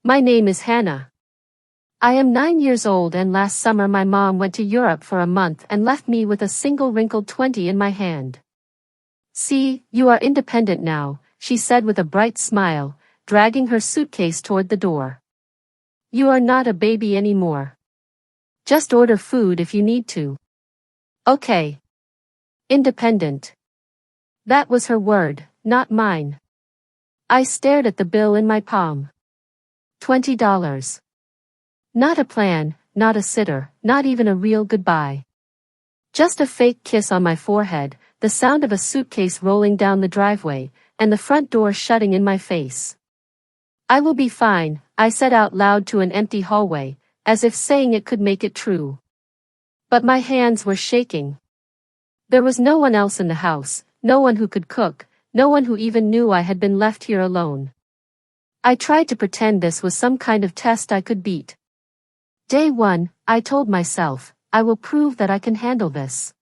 My name is Hannah. I am 9 years old and last summer my mom went to Europe for a month and left me with a single wrinkled 20 in my hand. See, you are independent now, she said with a bright smile, dragging her suitcase toward the door. You are not a baby anymore. Just order food if you need to. Okay. Independent. That was her word, not mine. I stared at the bill in my palm. $20. Not a plan, not a sitter, not even a real goodbye. Just a fake kiss on my forehead, the sound of a suitcase rolling down the driveway, and the front door shutting in my face. I will be fine, I said out loud to an empty hallway, as if saying it could make it true. But my hands were shaking. There was no one else in the house, no one who could cook, no one who even knew I had been left here alone. I tried to pretend this was some kind of test I could beat. Day 1, I told myself, I will prove that I can handle this.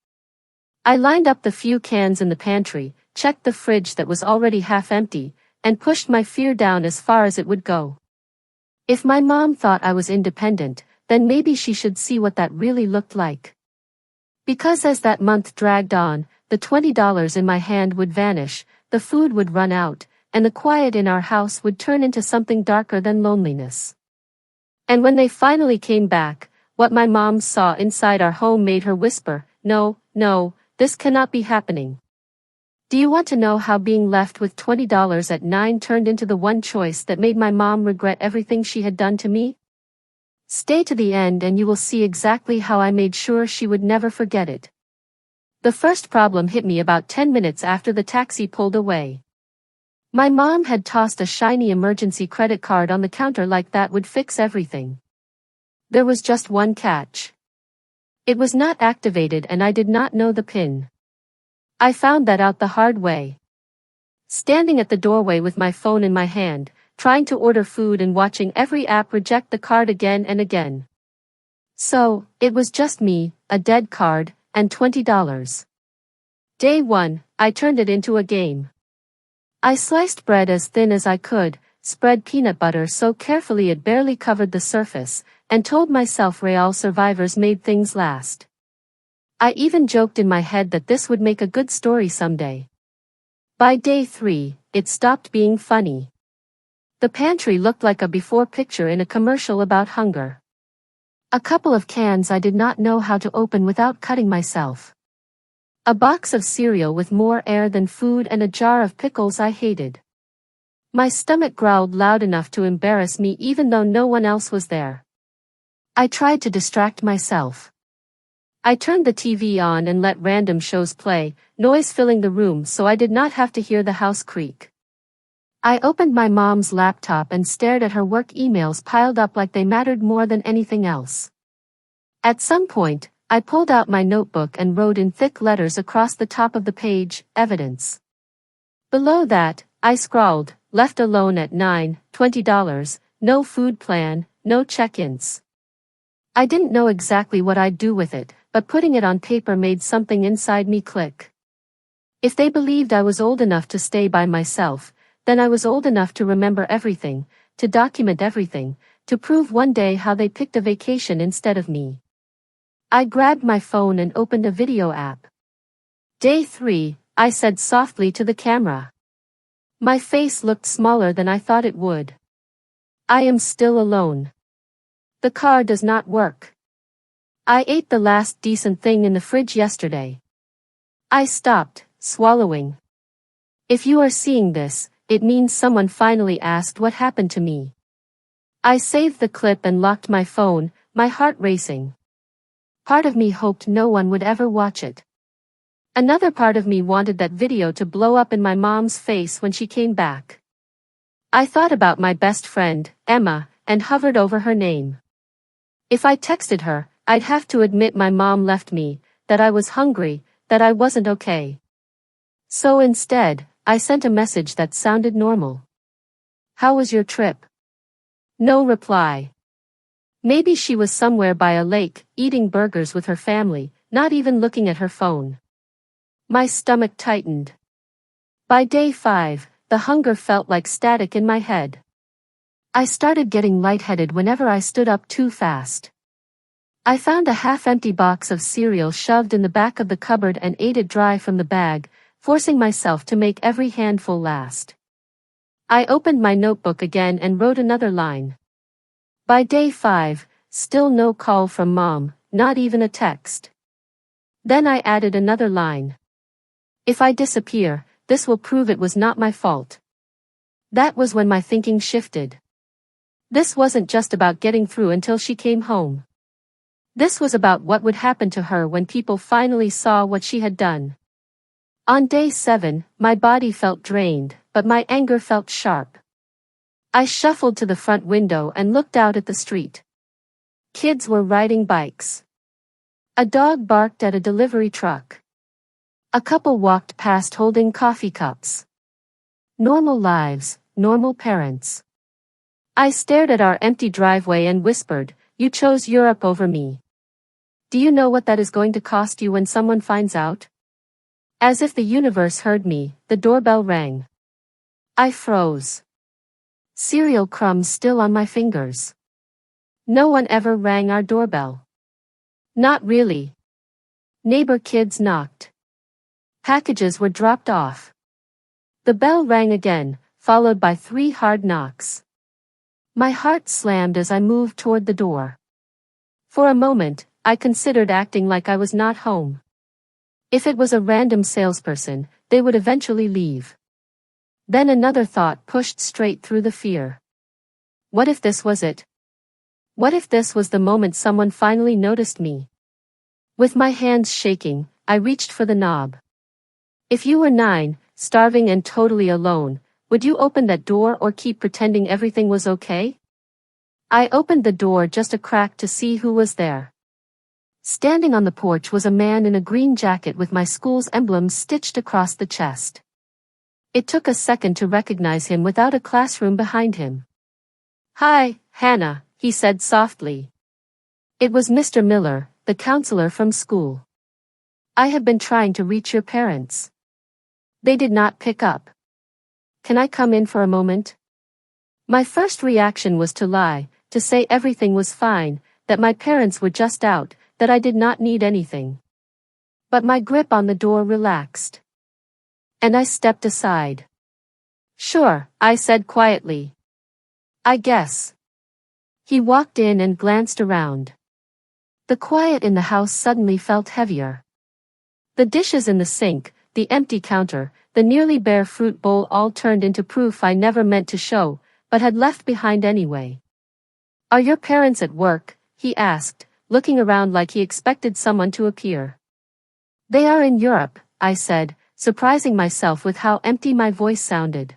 I lined up the few cans in the pantry, checked the fridge that was already half empty, and pushed my fear down as far as it would go. If my mom thought I was independent, then maybe she should see what that really looked like. Because as that month dragged on, the $20 in my hand would vanish, the food would run out, and the quiet in our house would turn into something darker than loneliness. And when they finally came back, what my mom saw inside our home made her whisper, "No, no, this cannot be happening." Do you want to know how being left with $20 at 9 turned into the one choice that made my mom regret everything she had done to me? Stay to the end and you will see exactly how I made sure she would never forget it. The first problem hit me about 10 minutes after the taxi pulled away. My mom had tossed a shiny emergency credit card on the counter like that would fix everything. There was just one catch. It was not activated and I did not know the PIN. I found that out the hard way. Standing at the doorway with my phone in my hand, trying to order food and watching every app reject the card again and again. So, it was just me, a dead card, and $20. Day 1, I turned it into a game. I sliced bread as thin as I could, spread peanut butter so carefully it barely covered the surface, and told myself real survivors made things last. I even joked in my head that this would make a good story someday. By day 3, it stopped being funny. The pantry looked like a before picture in a commercial about hunger. A couple of cans I did not know how to open without cutting myself. A box of cereal with more air than food and a jar of pickles I hated. My stomach growled loud enough to embarrass me even though no one else was there. I tried to distract myself. I turned the TV on and let random shows play, noise filling the room so I did not have to hear the house creak. I opened my mom's laptop and stared at her work emails piled up like they mattered more than anything else. At some point, I pulled out my notebook and wrote in thick letters across the top of the page, evidence. Below that, I scrawled, left alone at 9, $20, no food plan, no check-ins. I didn't know exactly what I'd do with it, but putting it on paper made something inside me click. If they believed I was old enough to stay by myself, then I was old enough to remember everything, to document everything, to prove one day how they picked a vacation instead of me. I grabbed my phone and opened a video app. Day 3, I said softly to the camera. My face looked smaller than I thought it would. I am still alone. The car does not work. I ate the last decent thing in the fridge yesterday. I stopped, swallowing. If you are seeing this, it means someone finally asked what happened to me. I saved the clip and locked my phone, my heart racing. Part of me hoped no one would ever watch it. Another part of me wanted that video to blow up in my mom's face when she came back. I thought about my best friend, Emma, and hovered over her name. If I texted her, I'd have to admit my mom left me, that I was hungry, that I wasn't okay. So instead, I sent a message that sounded normal. How was your trip? No reply. Maybe she was somewhere by a lake, eating burgers with her family, not even looking at her phone. My stomach tightened. By day 5, the hunger felt like static in my head. I started getting lightheaded whenever I stood up too fast. I found a half-empty box of cereal shoved in the back of the cupboard and ate it dry from the bag, forcing myself to make every handful last. I opened my notebook again and wrote another line. By day 5, still no call from Mom, not even a text. Then I added another line. If I disappear, this will prove it was not my fault. That was when my thinking shifted. This wasn't just about getting through until she came home. This was about what would happen to her when people finally saw what she had done. On day 7, my body felt drained, but my anger felt sharp. I shuffled to the front window and looked out at the street. Kids were riding bikes. A dog barked at a delivery truck. A couple walked past holding coffee cups. Normal lives, normal parents. I stared at our empty driveway and whispered, "You chose Europe over me. Do you know what that is going to cost you when someone finds out?" As if the universe heard me, the doorbell rang. I froze. Cereal crumbs still on my fingers. No one ever rang our doorbell. Not really. Neighbor kids knocked. Packages were dropped off. The bell rang again, followed by 3 hard knocks. My heart slammed as I moved toward the door. For a moment, I considered acting like I was not home. If it was a random salesperson, they would eventually leave. Then another thought pushed straight through the fear. What if this was it? What if this was the moment someone finally noticed me? With my hands shaking, I reached for the knob. If you were 9, starving and totally alone, would you open that door or keep pretending everything was okay? I opened the door just a crack to see who was there. Standing on the porch was a man in a green jacket with my school's emblem stitched across the chest. It took a second to recognize him without a classroom behind him. "Hi, Hannah," he said softly. It was Mr. Miller, the counselor from school. "I have been trying to reach your parents. They did not pick up. Can I come in for a moment?" My first reaction was to lie, to say everything was fine, that my parents were just out, that I did not need anything. But my grip on the door relaxed. And I stepped aside. "Sure," I said quietly. "I guess." He walked in and glanced around. The quiet in the house suddenly felt heavier. The dishes in the sink, the empty counter, the nearly bare fruit bowl all turned into proof I never meant to show, but had left behind anyway. "Are your parents at work?" he asked, looking around like he expected someone to appear. "They are in Europe," I said, surprising myself with how empty my voice sounded.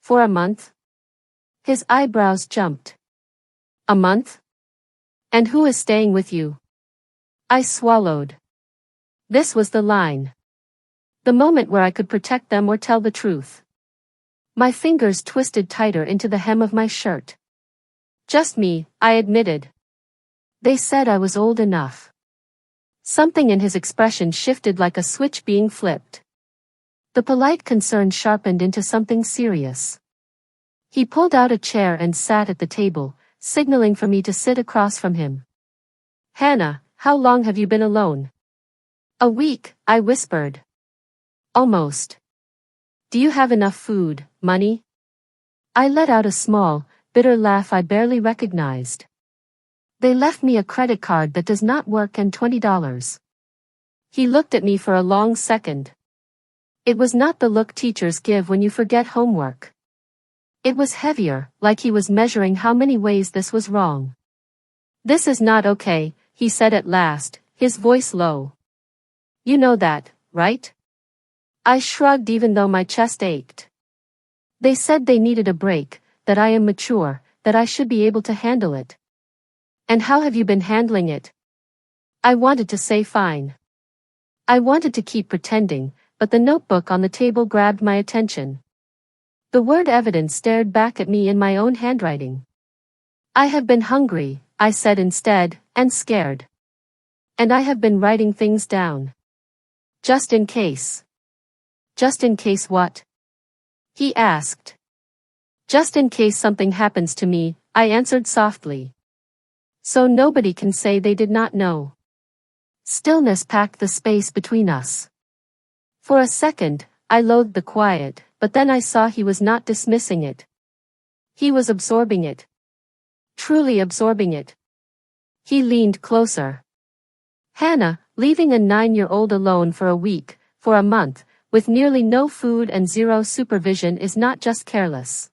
"For a month?" His eyebrows jumped. "A month? And who is staying with you?" I swallowed. This was the line. The moment where I could protect them or tell the truth. My fingers twisted tighter into the hem of my shirt. "Just me," I admitted. "They said I was old enough." Something in his expression shifted like a switch being flipped. The polite concern sharpened into something serious. He pulled out a chair and sat at the table, signaling for me to sit across from him. "Hannah, how long have you been alone?" "A week," I whispered. "Almost. Do you have enough food, money?" I let out a small, bitter laugh I barely recognized. "They left me a credit card that does not work and $20. He looked at me for a long second. It was not the look teachers give when you forget homework. It was heavier, like he was measuring how many ways this was wrong. "This is not okay," he said at last, his voice low. "You know that, right?" I shrugged even though my chest ached. "They said they needed a break, that I am mature, that I should be able to handle it." "And how have you been handling it?" I wanted to say fine. I wanted to keep pretending, but the notebook on the table grabbed my attention. The word evidence stared back at me in my own handwriting. "I have been hungry," I said instead, "and scared. And I have been writing things down. Just in case." "Just in case what?" he asked. Just in case something happens to me, I answered softly. So nobody can say they did not know. Stillness packed the space between us. For a second, I loathed the quiet, but then I saw he was not dismissing it. He was absorbing it. Truly absorbing it. He leaned closer. Hannah, leaving a 9-year-old alone for a week, for a month, with nearly no food and zero supervision is not just careless.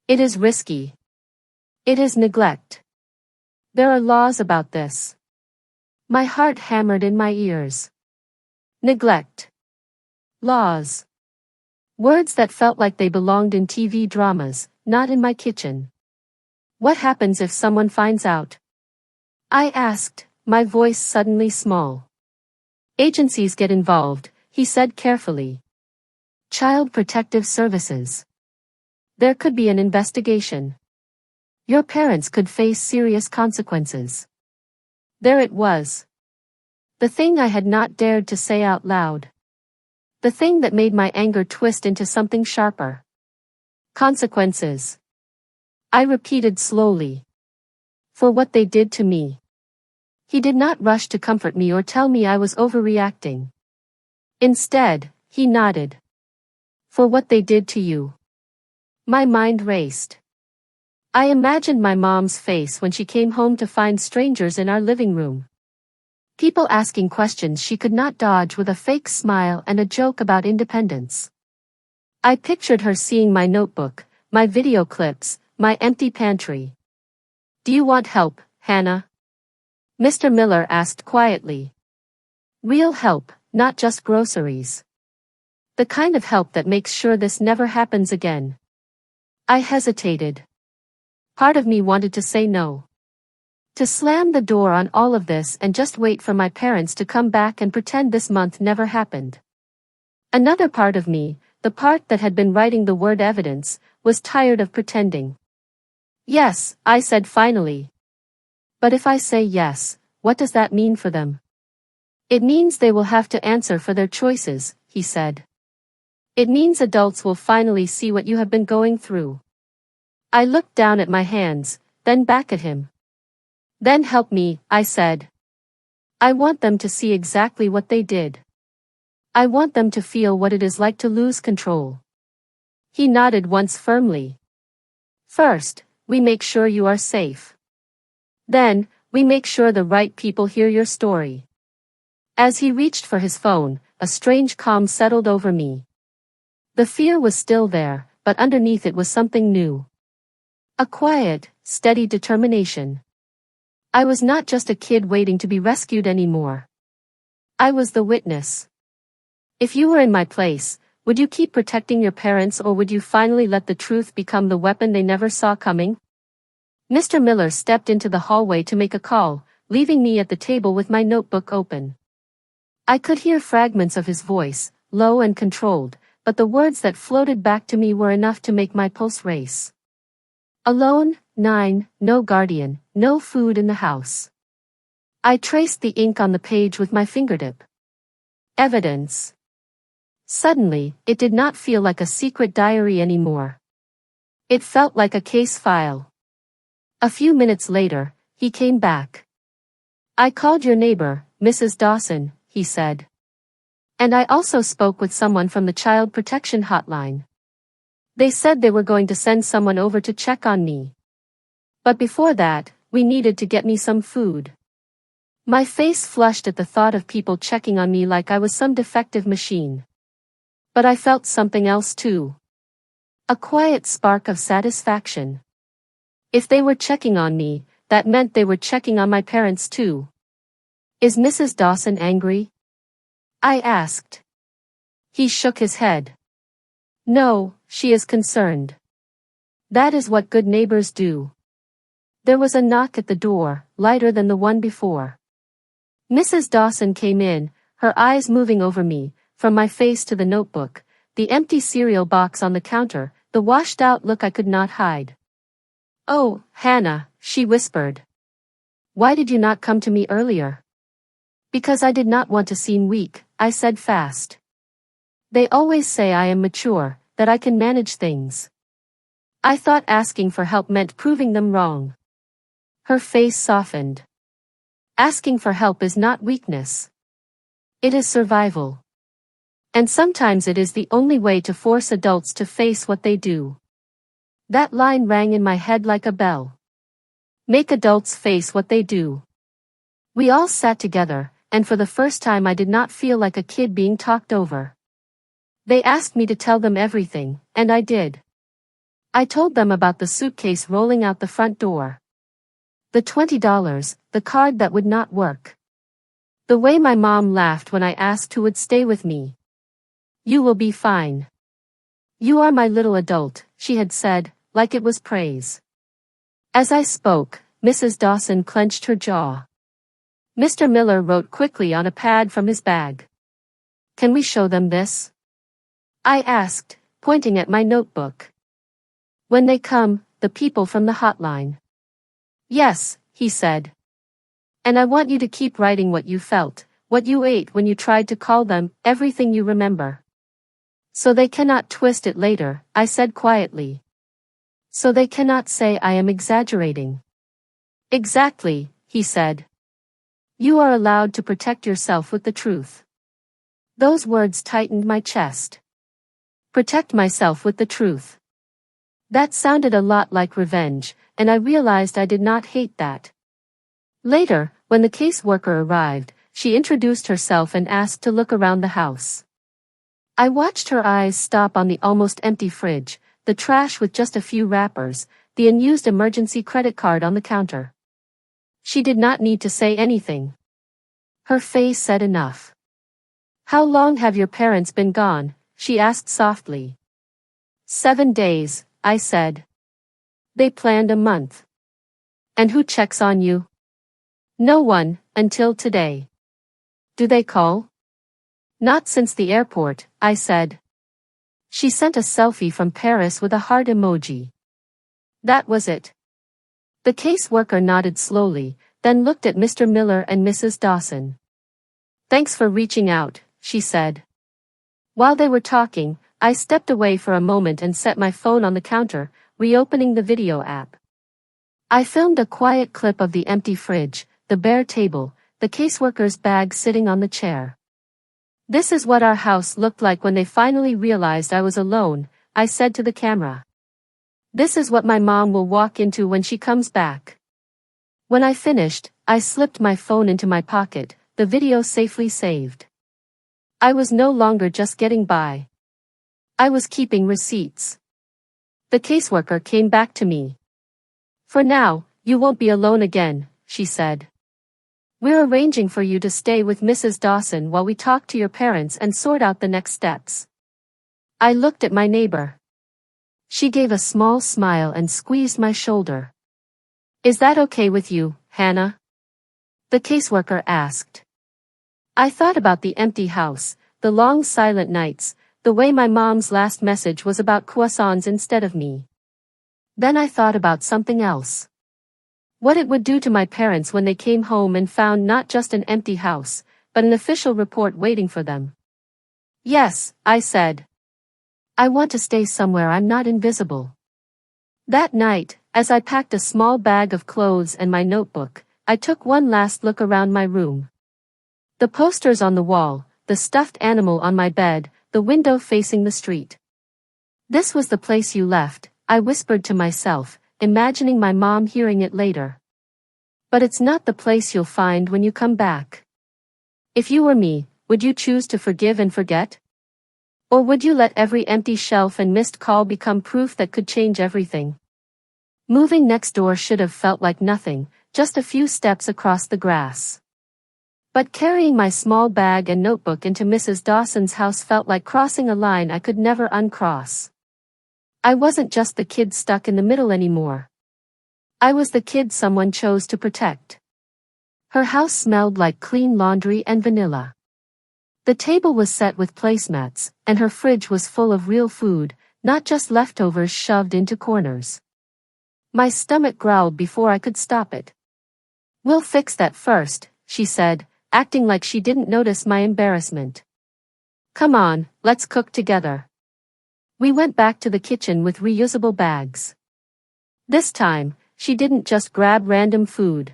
It is risky. It is neglect. There are laws about this. My heart hammered in my ears. Neglect. Laws. Words that felt like they belonged in TV dramas, not in my kitchen. What happens if someone finds out? I asked, my voice suddenly small. Agencies get involved, he said carefully. Child Protective Services. There could be an investigation. Your parents could face serious consequences. There it was. The thing I had not dared to say out loud. The thing that made my anger twist into something sharper. Consequences. I repeated slowly. For what they did to me. He did not rush to comfort me or tell me I was overreacting. Instead, he nodded. For what they did to you. My mind raced. I imagined my mom's face when she came home to find strangers in our living room. People asking questions she could not dodge with a fake smile and a joke about independence. I pictured her seeing my notebook, my video clips, my empty pantry. Do you want help, Hannah? Mr. Miller asked quietly. Real help, not just groceries. The kind of help that makes sure this never happens again. I hesitated. Part of me wanted to say no. To slam the door on all of this and just wait for my parents to come back and pretend this month never happened. Another part of me, the part that had been writing the word evidence, was tired of pretending. Yes, I said finally. But if I say yes, what does that mean for them? It means they will have to answer for their choices, he said. It means adults will finally see what you have been going through. I looked down at my hands, then back at him. Then help me, I said. I want them to see exactly what they did. I want them to feel what it is like to lose control. He nodded once firmly. First, we make sure you are safe. Then, we make sure the right people hear your story. As he reached for his phone, a strange calm settled over me. The fear was still there, but underneath it was something new. A quiet, steady determination. I was not just a kid waiting to be rescued anymore. I was the witness. If you were in my place, would you keep protecting your parents or would you finally let the truth become the weapon they never saw coming? Mr. Miller stepped into the hallway to make a call, leaving me at the table with my notebook open. I could hear fragments of his voice, low and controlled, but the words that floated back to me were enough to make my pulse race. Alone, 9, no guardian, no food in the house. I traced the ink on the page with my fingertip. Evidence. Suddenly, it did not feel like a secret diary anymore. It felt like a case file. A few minutes later, he came back. I called your neighbor, Mrs. Dawson, he said. And I also spoke with someone from the Child Protection Hotline. They said they were going to send someone over to check on me. But before that, we needed to get me some food. My face flushed at the thought of people checking on me like I was some defective machine. But I felt something else too. A quiet spark of satisfaction. If they were checking on me, that meant they were checking on my parents too. Is Mrs. Dawson angry? I asked. He shook his head. No, she is concerned. That is what good neighbors do. There was a knock at the door, lighter than the one before. Mrs. Dawson came in, her eyes moving over me, from my face to the notebook, the empty cereal box on the counter, the washed-out look I could not hide. Oh, Hannah, she whispered. Why did you not come to me earlier? Because I did not want to seem weak, I said fast. They always say I am mature, that I can manage things. I thought asking for help meant proving them wrong. Her face softened. Asking for help is not weakness. It is survival. And sometimes it is the only way to force adults to face what they do. That line rang in my head like a bell. Make adults face what they do. We all sat together, and for the first time I did not feel like a kid being talked over. They asked me to tell them everything, and I did. I told them about the suitcase rolling out the front door. The $20, the card that would not work. The way my mom laughed when I asked who would stay with me. You will be fine. You are my little adult, she had said, like it was praise. As I spoke, Mrs. Dawson clenched her jaw. Mr. Miller wrote quickly on a pad from his bag. Can we show them this? I asked, pointing at my notebook. When they come, the people from the hotline. Yes, he said. And I want you to keep writing what you felt, what you ate when you tried to call them, everything you remember. So they cannot twist it later, I said quietly. So they cannot say I am exaggerating. Exactly, he said. You are allowed to protect yourself with the truth. Those words tightened my chest. Protect myself with the truth. That sounded a lot like revenge, and I realized I did not hate that. Later, when the caseworker arrived, she introduced herself and asked to look around the house. I watched her eyes stop on the almost empty fridge, the trash with just a few wrappers, the unused emergency credit card on the counter. She did not need to say anything. Her face said enough. How long have your parents been gone? She asked softly. 7 days, I said. They planned a month. And who checks on you? No one, until today. Do they call? Not since the airport, I said. She sent a selfie from Paris with a heart emoji. That was it. The caseworker nodded slowly, then looked at Mr. Miller and Mrs. Dawson. Thanks for reaching out, she said. While they were talking, I stepped away for a moment and set my phone on the counter, reopening the video app. I filmed a quiet clip of the empty fridge, the bare table, the caseworker's bag sitting on the chair. This is what our house looked like when they finally realized I was alone, I said to the camera. This is what my mom will walk into when she comes back. When I finished, I slipped my phone into my pocket, the video safely saved. I was no longer just getting by. I was keeping receipts. The caseworker came back to me. For now, you won't be alone again, she said. We're arranging for you to stay with Mrs. Dawson while we talk to your parents and sort out the next steps. I looked at my neighbor. She gave a small smile and squeezed my shoulder. Is that okay with you, Hannah? The caseworker asked. I thought about the empty house, the long silent nights, the way my mom's last message was about croissants instead of me. Then I thought about something else. What it would do to my parents when they came home and found not just an empty house, but an official report waiting for them. Yes, I said. I want to stay somewhere I'm not invisible. That night, as I packed a small bag of clothes and my notebook, I took one last look around my room. The posters on the wall, the stuffed animal on my bed, the window facing the street. This was the place you left, I whispered to myself, imagining my mom hearing it later. But it's not the place you'll find when you come back. If you were me, would you choose to forgive and forget? Or would you let every empty shelf and missed call become proof that could change everything? Moving next door should have felt like nothing, just a few steps across the grass. But carrying my small bag and notebook into Mrs. Dawson's house felt like crossing a line I could never uncross. I wasn't just the kid stuck in the middle anymore. I was the kid someone chose to protect. Her house smelled like clean laundry and vanilla. The table was set with placemats, and her fridge was full of real food, not just leftovers shoved into corners. My stomach growled before I could stop it. We'll fix that first, she said, acting like she didn't notice my embarrassment. Come on, let's cook together. We went back to the kitchen with reusable bags. This time, she didn't just grab random food.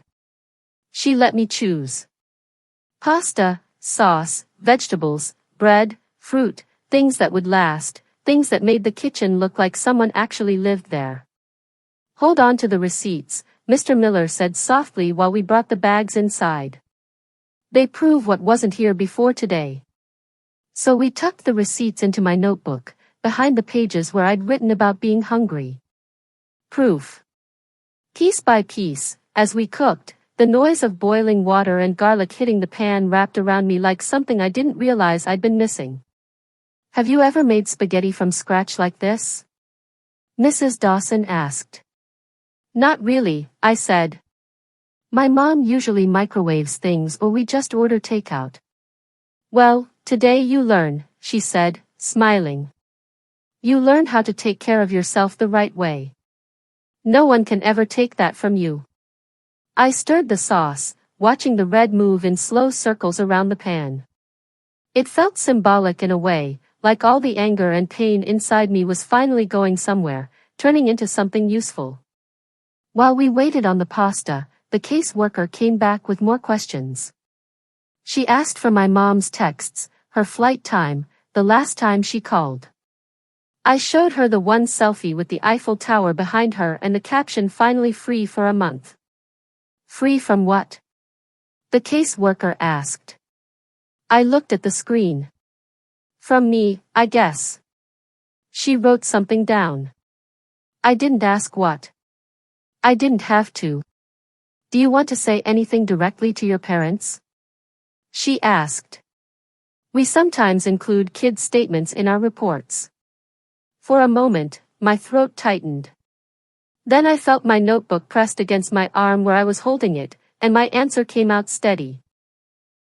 She let me choose. Pasta, sauce, vegetables, bread, fruit, things that would last, things that made the kitchen look like someone actually lived there. Hold on to the receipts, Mr. Miller said softly while we brought the bags inside. They prove what wasn't here before today. So we tucked the receipts into my notebook, behind the pages where I'd written about being hungry. Proof. Piece by piece, as we cooked, the noise of boiling water and garlic hitting the pan wrapped around me like something I didn't realize I'd been missing. Have you ever made spaghetti from scratch like this? Mrs. Dawson asked. Not really, I said. My mom usually microwaves things or we just order takeout. Well, today you learn, she said, smiling. You learn how to take care of yourself the right way. No one can ever take that from you. I stirred the sauce, watching the red move in slow circles around the pan. It felt symbolic in a way, like all the anger and pain inside me was finally going somewhere, turning into something useful. While we waited on the pasta, the caseworker came back with more questions. She asked for my mom's texts, her flight time, the last time she called. I showed her the one selfie with the Eiffel Tower behind her and the caption finally free for a month. Free from what? The caseworker asked. I looked at the screen. From me, I guess. She wrote something down. I didn't ask what. I didn't have to. Do you want to say anything directly to your parents? She asked. We sometimes include kids' statements in our reports. For a moment, my throat tightened. Then I felt my notebook pressed against my arm where I was holding it, and my answer came out steady.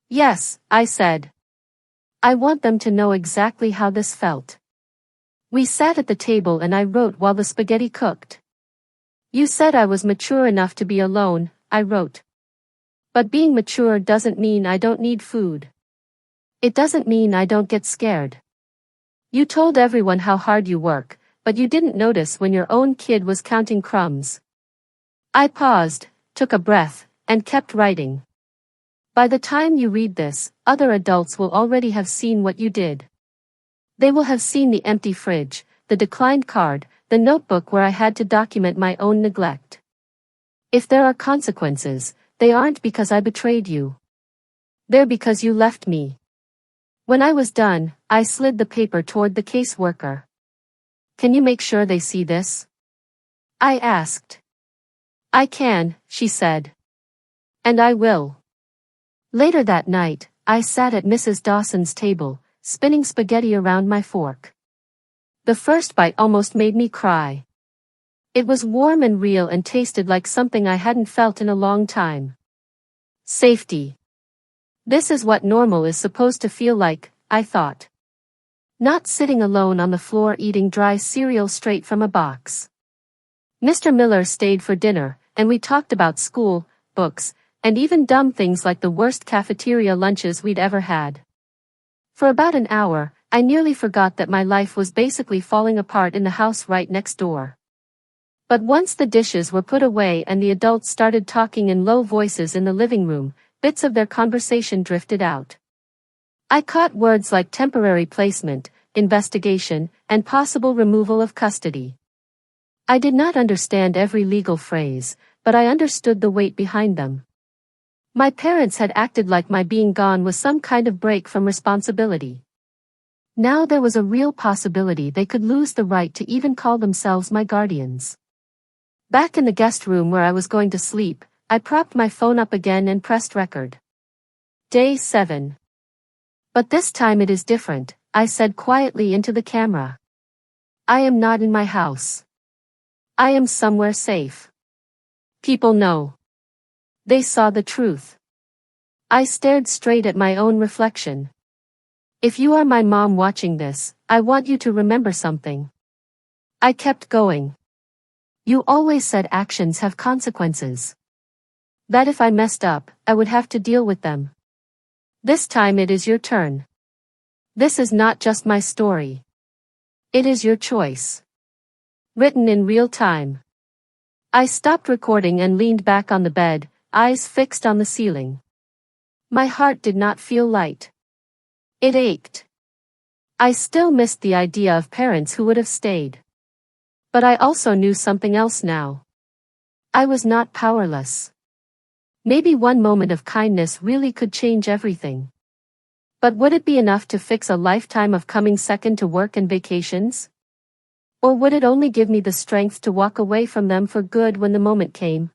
Yes, I said. I want them to know exactly how this felt. We sat at the table and I wrote while the spaghetti cooked. You said I was mature enough to be alone, I wrote. But being mature doesn't mean I don't need food. It doesn't mean I don't get scared. You told everyone how hard you work, but you didn't notice when your own kid was counting crumbs. I paused, took a breath, and kept writing. By the time you read this, other adults will already have seen what you did. They will have seen the empty fridge, the declined card, the notebook where I had to document my own neglect. If there are consequences, they aren't because I betrayed you. They're because you left me. When I was done, I slid the paper toward the caseworker. Can you make sure they see this? I asked. I can, she said. And I will. Later that night, I sat at Mrs. Dawson's table, spinning spaghetti around my fork. The first bite almost made me cry. It was warm and real and tasted like something I hadn't felt in a long time. Safety. This is what normal is supposed to feel like, I thought. Not sitting alone on the floor eating dry cereal straight from a box. Mr. Miller stayed for dinner, and we talked about school, books, and even dumb things like the worst cafeteria lunches we'd ever had. For about an hour, I nearly forgot that my life was basically falling apart in the house right next door. But once the dishes were put away and the adults started talking in low voices in the living room, bits of their conversation drifted out. I caught words like temporary placement, investigation, and possible removal of custody. I did not understand every legal phrase, but I understood the weight behind them. My parents had acted like my being gone was some kind of break from responsibility. Now there was a real possibility they could lose the right to even call themselves my guardians. Back in the guest room where I was going to sleep, I propped my phone up again and pressed record. Day 7. But this time it is different, I said quietly into the camera. I am not in my house. I am somewhere safe. People know. They saw the truth. I stared straight at my own reflection. If you are my mom watching this, I want you to remember something. I kept going. You always said actions have consequences. That if I messed up, I would have to deal with them. This time it is your turn. This is not just my story. It is your choice. Written in real time. I stopped recording and leaned back on the bed, eyes fixed on the ceiling. My heart did not feel light. It ached. I still missed the idea of parents who would have stayed. But I also knew something else now. I was not powerless. Maybe one moment of kindness really could change everything. But would it be enough to fix a lifetime of coming second to work and vacations? Or would it only give me the strength to walk away from them for good when the moment came?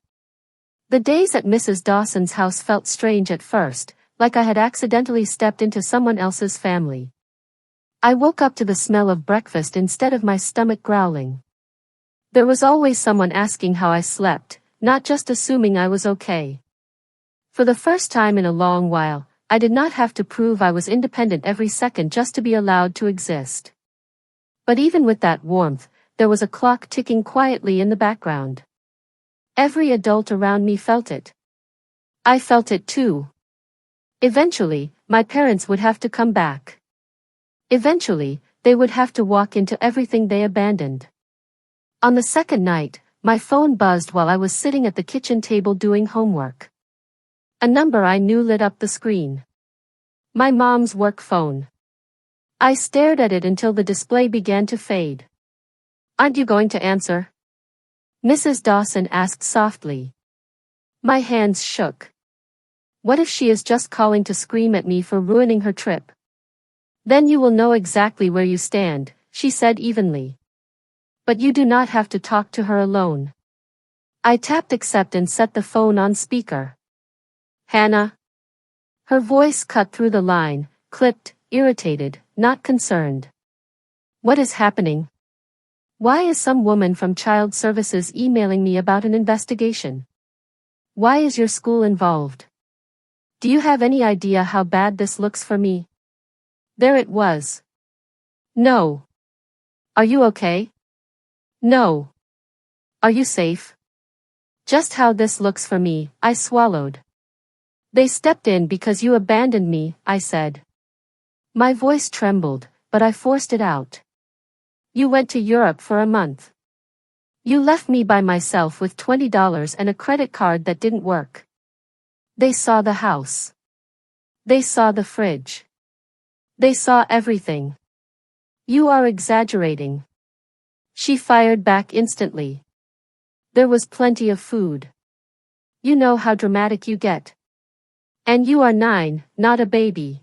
The days at Mrs. Dawson's house felt strange at first, like I had accidentally stepped into someone else's family. I woke up to the smell of breakfast instead of my stomach growling. There was always someone asking how I slept, not just assuming I was okay. For the first time in a long while, I did not have to prove I was independent every second just to be allowed to exist. But even with that warmth, there was a clock ticking quietly in the background. Every adult around me felt it. I felt it too. Eventually, my parents would have to come back. Eventually, they would have to walk into everything they abandoned. On the second night, my phone buzzed while I was sitting at the kitchen table doing homework. A number I knew lit up the screen. My mom's work phone. I stared at it until the display began to fade. "Aren't you going to answer?" Mrs. Dawson asked softly. My hands shook. What if she is just calling to scream at me for ruining her trip? "Then you will know exactly where you stand," she said evenly. "But you do not have to talk to her alone." I tapped accept and set the phone on speaker. "Hannah?" Her voice cut through the line, clipped, irritated, not concerned. "What is happening? Why is some woman from Child Services emailing me about an investigation? Why is your school involved? Do you have any idea how bad this looks for me?" There it was. "No. Are you okay? No. Are you safe? Just how this looks for me," I swallowed. "They stepped in because you abandoned me," I said. My voice trembled, but I forced it out. "You went to Europe for a month. You left me by myself with $20 and a credit card that didn't work. They saw the house. They saw the fridge. They saw everything. You are exaggerating." She fired back instantly. "There was plenty of food. You know how dramatic you get. And you are 9, not a baby.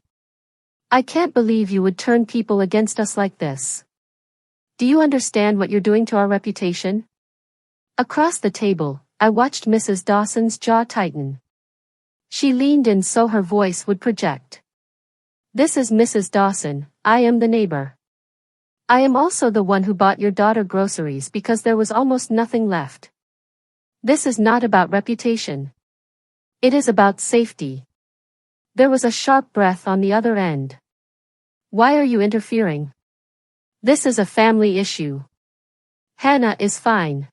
I can't believe you would turn people against us like this. Do you understand what you're doing to our reputation?" Across the table, I watched Mrs. Dawson's jaw tighten. She leaned in so her voice would project. "This is Mrs. Dawson, I am the neighbor. I am also the one who bought your daughter groceries because there was almost nothing left. This is not about reputation. It is about safety." There was a sharp breath on the other end. "Why are you interfering? This is a family issue. Hannah is fine."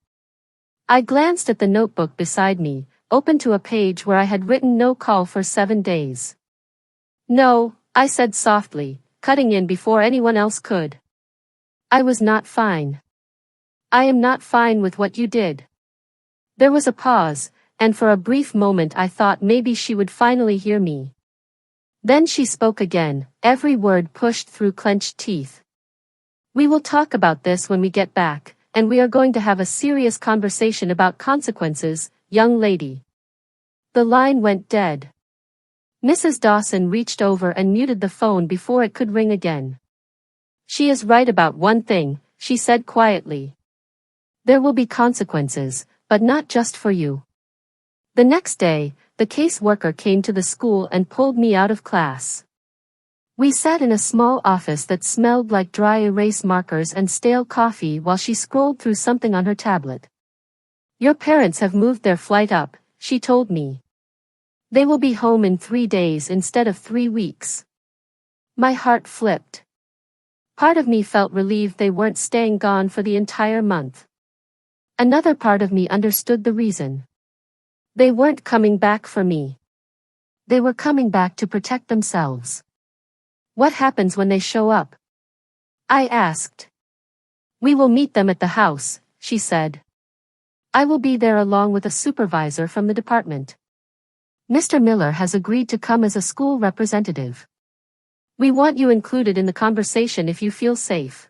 I glanced at the notebook beside me, open to a page where I had written "no call for 7 days." "No," I said softly, cutting in before anyone else could. "I was not fine. I am not fine with what you did." There was a pause, and for a brief moment I thought maybe she would finally hear me. Then she spoke again, every word pushed through clenched teeth. "We will talk about this when we get back, and we are going to have a serious conversation about consequences, young lady." The line went dead. Mrs. Dawson reached over and muted the phone before it could ring again. "She is right about one thing," she said quietly. "There will be consequences, but not just for you." The next day, the caseworker came to the school and pulled me out of class. We sat in a small office that smelled like dry erase markers and stale coffee while she scrolled through something on her tablet. "Your parents have moved their flight up," she told me. "They will be home in 3 days instead of 3 weeks." My heart flipped. Part of me felt relieved they weren't staying gone for the entire month. Another part of me understood the reason. They weren't coming back for me. They were coming back to protect themselves. "What happens when they show up?" I asked. We will meet them at the house, she said. I will be there along with a supervisor from the department. Mr. Miller has agreed to come as a school representative. We want you included in the conversation if you feel safe.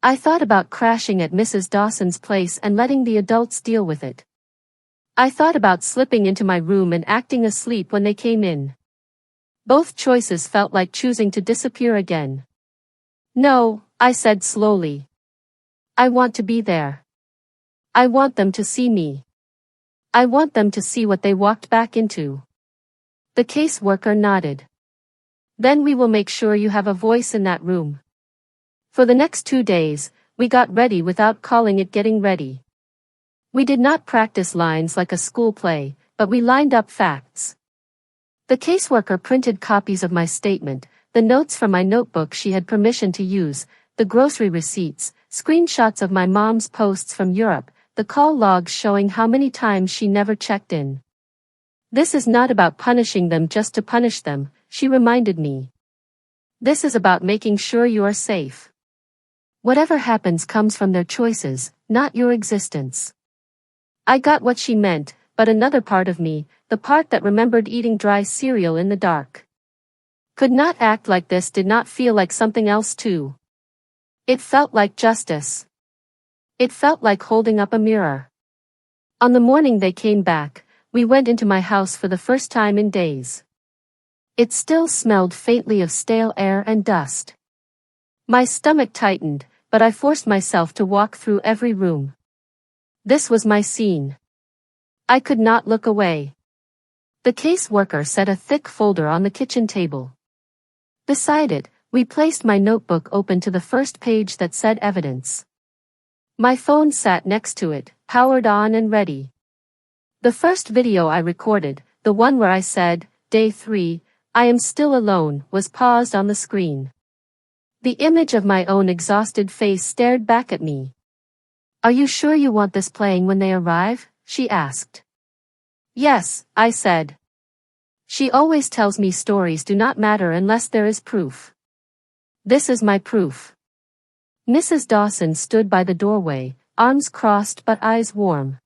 I thought about crashing at Mrs. Dawson's place and letting the adults deal with it. I thought about slipping into my room and acting asleep when they came in. Both choices felt like choosing to disappear again. No, I said slowly. I want to be there. I want them to see me. I want them to see what they walked back into. The caseworker nodded. Then we will make sure you have a voice in that room. For the next 2 days, we got ready without calling it getting ready. We did not practice lines like a school play, but we lined up facts. The caseworker printed copies of my statement, the notes from my notebook she had permission to use, the grocery receipts, screenshots of my mom's posts from Europe, the call logs showing how many times she never checked in. This is not about punishing them just to punish them, she reminded me. This is about making sure you are safe. Whatever happens comes from their choices, not your existence. I got what she meant, but another part of me, the part that remembered eating dry cereal in the dark, could not act like this, did not feel like something else too. It felt like justice. It felt like holding up a mirror. On the morning they came back, we went into my house for the first time in days. It still smelled faintly of stale air and dust. My stomach tightened, but I forced myself to walk through every room. This was my scene. I could not look away. The caseworker set a thick folder on the kitchen table. Beside it, we placed my notebook open to the first page that said evidence. My phone sat next to it, powered on and ready. The first video I recorded, the one where I said, Day 3, I am still alone, was paused on the screen. The image of my own exhausted face stared back at me. Are you sure you want this playing when they arrive? She asked. Yes, I said. She always tells me stories do not matter unless there is proof. This is my proof. Mrs. Dawson stood by the doorway, arms crossed but eyes warm.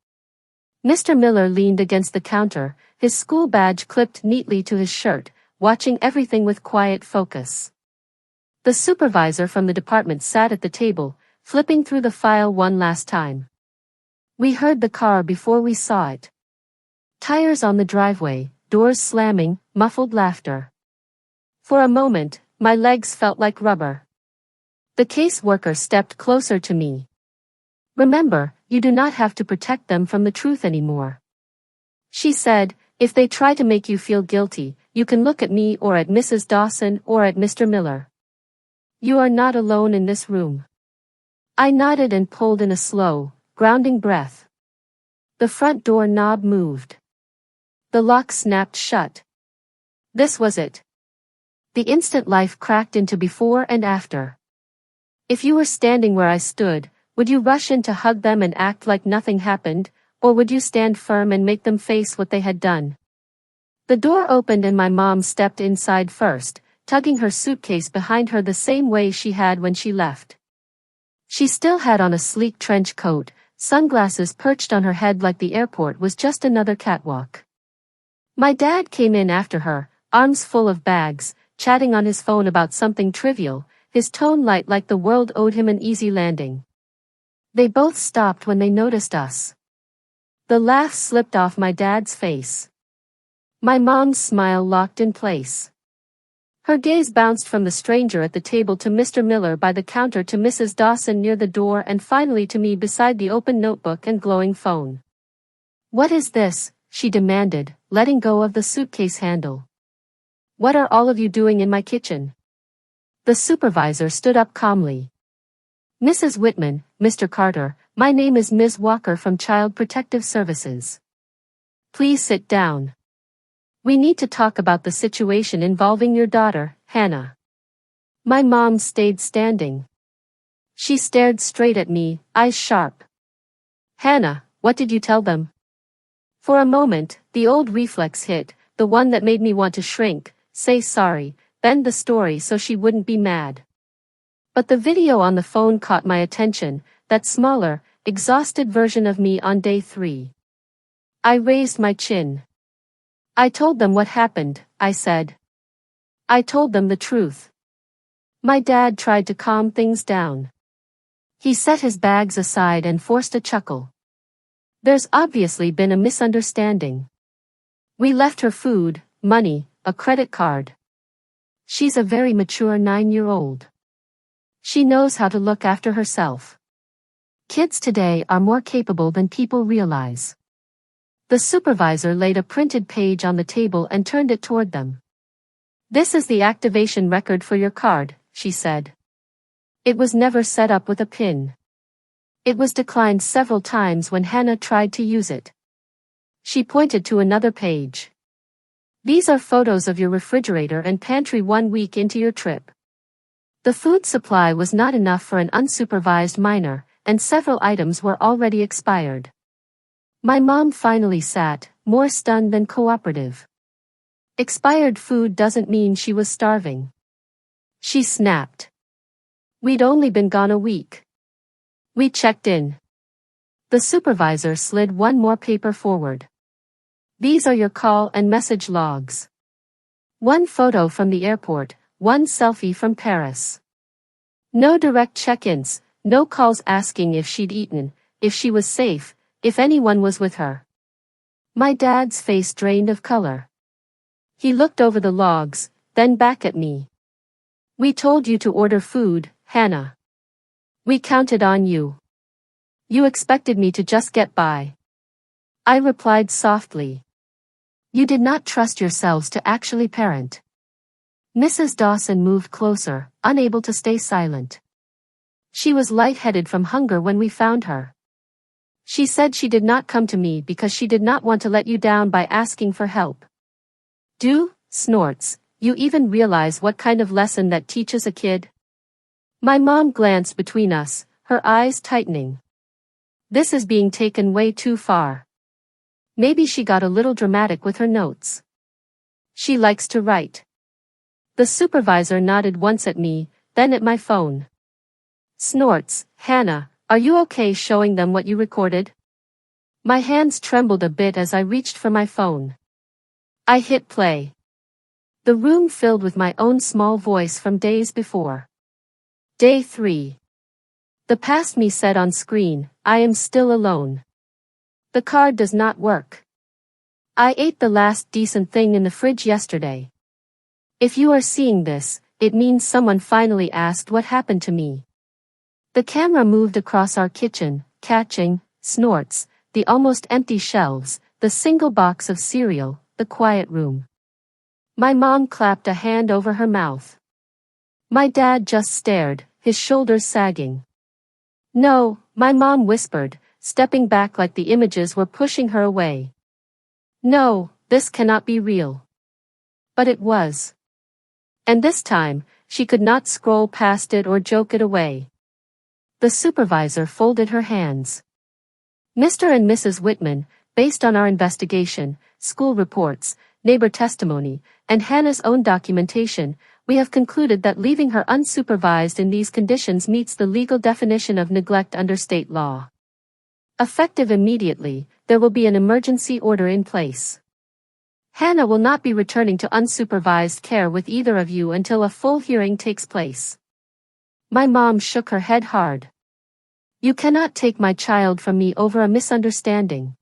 Mr. Miller leaned against the counter, his school badge clipped neatly to his shirt, watching everything with quiet focus. The supervisor from the department sat at the table, flipping through the file one last time. We heard the car before we saw it. Tires on the driveway, doors slamming, muffled laughter. For a moment, my legs felt like rubber. The caseworker stepped closer to me. Remember, you do not have to protect them from the truth anymore. She said, if they try to make you feel guilty, you can look at me or at Mrs. Dawson or at Mr. Miller. You are not alone in this room. I nodded and pulled in a slow, grounding breath. The front door knob moved. The lock snapped shut. This was it. The instant life cracked into before and after. If you were standing where I stood, would you rush in to hug them and act like nothing happened, or would you stand firm and make them face what they had done? The door opened and my mom stepped inside first, tugging her suitcase behind her the same way she had when she left. She still had on a sleek trench coat, sunglasses perched on her head like the airport was just another catwalk. My dad came in after her, arms full of bags, chatting on his phone about something trivial, his tone light like the world owed him an easy landing. They both stopped when they noticed us. The laugh slipped off my dad's face. My mom's smile locked in place. Her gaze bounced from the stranger at the table to Mr. Miller by the counter to Mrs. Dawson near the door and finally to me beside the open notebook and glowing phone. What is this? She demanded, letting go of the suitcase handle. What are all of you doing in my kitchen? The supervisor stood up calmly. Mrs. Whitman, Mr. Carter, my name is Ms. Walker from Child Protective Services. Please sit down. We need to talk about the situation involving your daughter, Hannah. My mom stayed standing. She stared straight at me, eyes sharp. Hannah, what did you tell them? For a moment, the old reflex hit, the one that made me want to shrink, say sorry, bend the story so she wouldn't be mad. But the video on the phone caught my attention, that smaller, exhausted version of me on day 3. I raised my chin. I told them what happened, I said. I told them the truth. My dad tried to calm things down. He set his bags aside and forced a chuckle. There's obviously been a misunderstanding. We left her food, money, a credit card. She's a very mature 9-year-old. She knows how to look after herself. Kids today are more capable than people realize. The supervisor laid a printed page on the table and turned it toward them. This is the activation record for your card, she said. It was never set up with a PIN. It was declined several times when Hannah tried to use it. She pointed to another page. These are photos of your refrigerator and pantry 1 week into your trip. The food supply was not enough for an unsupervised minor, and several items were already expired. My mom finally sat, more stunned than cooperative. Expired food doesn't mean she was starving. She snapped. We'd only been gone a week. We checked in. The supervisor slid one more paper forward. These are your call and message logs. 1 photo from the airport, 1 selfie from Paris. No direct check-ins, no calls asking if she'd eaten, if she was safe, if anyone was with her. My dad's face drained of color. He looked over the logs, then back at me. We told you to order food, Hannah. We counted on you. You expected me to just get by. I replied softly. You did not trust yourselves to actually parent. Mrs. Dawson moved closer, unable to stay silent. She was lightheaded from hunger when we found her. She said she did not come to me because she did not want to let you down by asking for help. Snorts, you even realize what kind of lesson that teaches a kid? My mom glanced between us, her eyes tightening. This is being taken way too far. Maybe she got a little dramatic with her notes. She likes to write. The supervisor nodded once at me, then at my phone. Snorts, Hannah, are you okay showing them what you recorded? My hands trembled a bit as I reached for my phone. I hit play. The room filled with my own small voice from days before. Day 3. The past me said on screen, I am still alone. The card does not work. I ate the last decent thing in the fridge yesterday. If you are seeing this, it means someone finally asked what happened to me. The camera moved across our kitchen, catching, Snorts, the almost empty shelves, the single box of cereal, the quiet room. My mom clapped a hand over her mouth. My dad just stared, his shoulders sagging. No, my mom whispered, stepping back like the images were pushing her away. No, this cannot be real. But it was. And this time, she could not scroll past it or joke it away. The supervisor folded her hands. Mr. and Mrs. Whitman, based on our investigation, school reports, neighbor testimony, and Hannah's own documentation, we have concluded that leaving her unsupervised in these conditions meets the legal definition of neglect under state law. Effective immediately, there will be an emergency order in place. Hannah will not be returning to unsupervised care with either of you until a full hearing takes place. My mom shook her head hard. You cannot take my child from me over a misunderstanding.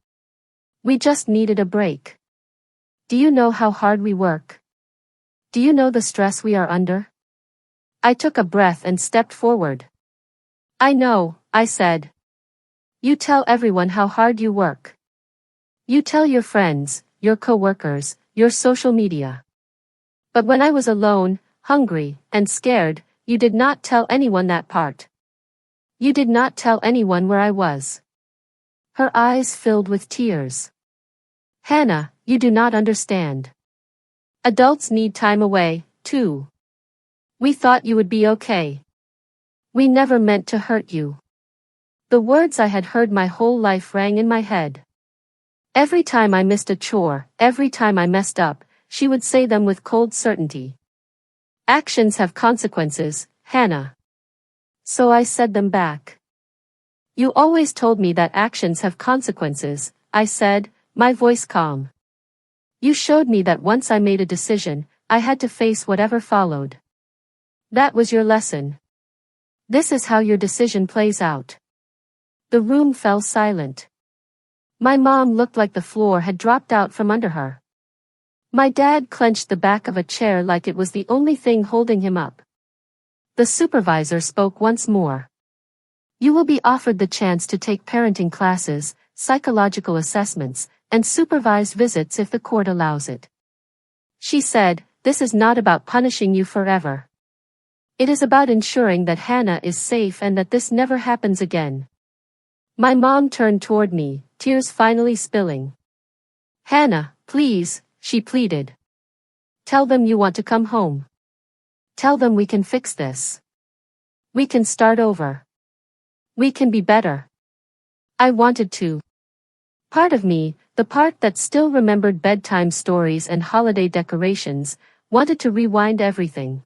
We just needed a break. Do you know how hard we work? Do you know the stress we are under? I took a breath and stepped forward. I know, I said. You tell everyone how hard you work. You tell your friends, your coworkers, your social media. But when I was alone, hungry, and scared, you did not tell anyone that part. You did not tell anyone where I was. Her eyes filled with tears. Hannah, you do not understand. Adults need time away, too. We thought you would be okay. We never meant to hurt you. The words I had heard my whole life rang in my head. Every time I missed a chore, every time I messed up, she would say them with cold certainty. Actions have consequences, Hannah. So I said them back. You always told me that actions have consequences, I said, my voice calm. You showed me that once I made a decision, I had to face whatever followed. That was your lesson. This is how your decision plays out. The room fell silent. My mom looked like the floor had dropped out from under her. My dad clenched the back of a chair like it was the only thing holding him up. The supervisor spoke once more. You will be offered the chance to take parenting classes, psychological assessments, and supervised visits if the court allows it. She said, this is not about punishing you forever. It is about ensuring that Hannah is safe and that this never happens again. My mom turned toward me, tears finally spilling. Hannah, please, she pleaded. Tell them you want to come home. Tell them we can fix this. We can start over. We can be better. I wanted to. Part of me, the part that still remembered bedtime stories and holiday decorations, wanted to rewind everything.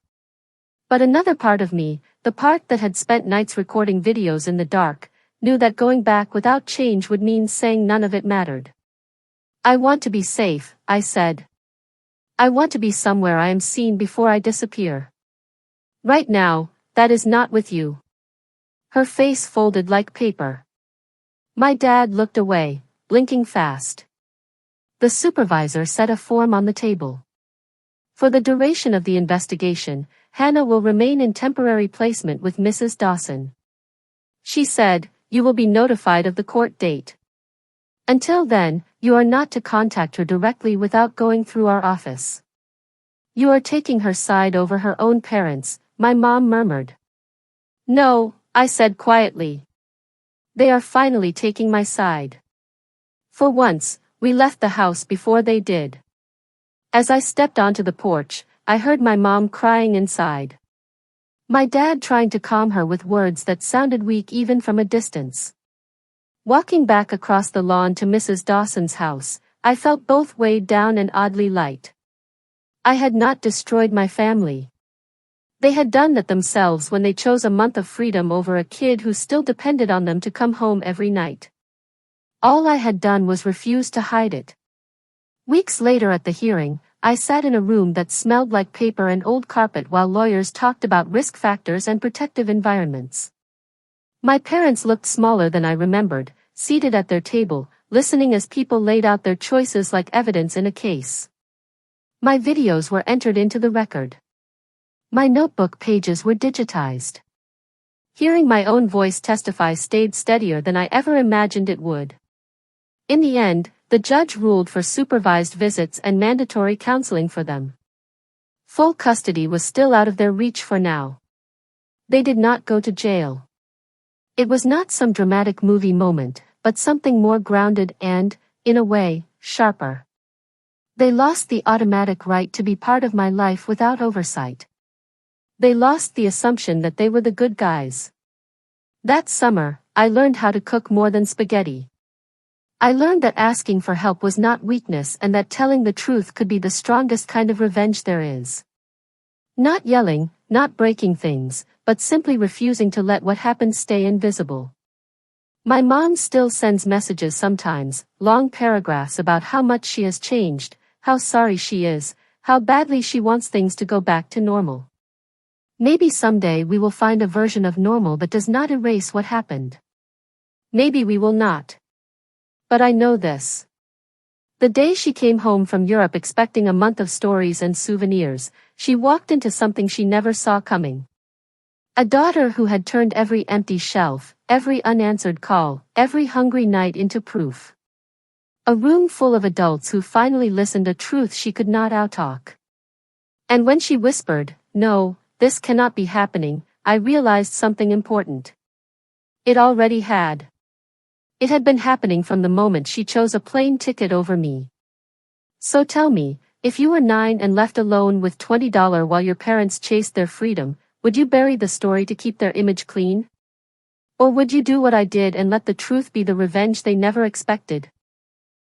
But another part of me, the part that had spent nights recording videos in the dark, knew that going back without change would mean saying none of it mattered. I want to be safe, I said. I want to be somewhere I am seen before I disappear. Right now, that is not with you. Her face folded like paper. My dad looked away, blinking fast. The supervisor set a form on the table. For the duration of the investigation, Hannah will remain in temporary placement with Mrs. Dawson. She said, you will be notified of the court date. Until then, you are not to contact her directly without going through our office. You are taking her side over her own parents, my mom murmured. No, I said quietly. They are finally taking my side. For once, we left the house before they did. As I stepped onto the porch, I heard my mom crying inside. My dad trying to calm her with words that sounded weak even from a distance. Walking back across the lawn to Mrs. Dawson's house, I felt both weighed down and oddly light. I had not destroyed my family. They had done that themselves when they chose a month of freedom over a kid who still depended on them to come home every night. All I had done was refuse to hide it. Weeks later at the hearing, I sat in a room that smelled like paper and old carpet while lawyers talked about risk factors and protective environments. My parents looked smaller than I remembered, seated at their table, listening as people laid out their choices like evidence in a case. My videos were entered into the record. My notebook pages were digitized. Hearing my own voice testify stayed steadier than I ever imagined it would. In the end, the judge ruled for supervised visits and mandatory counseling for them. Full custody was still out of their reach for now. They did not go to jail. It was not some dramatic movie moment, but something more grounded and, in a way, sharper. They lost the automatic right to be part of my life without oversight. They lost the assumption that they were the good guys. That summer, I learned how to cook more than spaghetti. I learned that asking for help was not weakness and that telling the truth could be the strongest kind of revenge there is. Not yelling, not breaking things, but simply refusing to let what happened stay invisible. My mom still sends messages sometimes, long paragraphs about how much she has changed, how sorry she is, how badly she wants things to go back to normal. Maybe someday we will find a version of normal that does not erase what happened. Maybe we will not. But I know this. The day she came home from Europe expecting a month of stories and souvenirs, she walked into something she never saw coming. A daughter who had turned every empty shelf, every unanswered call, every hungry night into proof. A room full of adults who finally listened a truth she could not outtalk. And when she whispered, "No, this cannot be happening," I realized something important. It already had. It had been happening from the moment she chose a plane ticket over me. So tell me, if you were 9 and left alone with $20 while your parents chased their freedom, would you bury the story to keep their image clean? Or would you do what I did and let the truth be the revenge they never expected?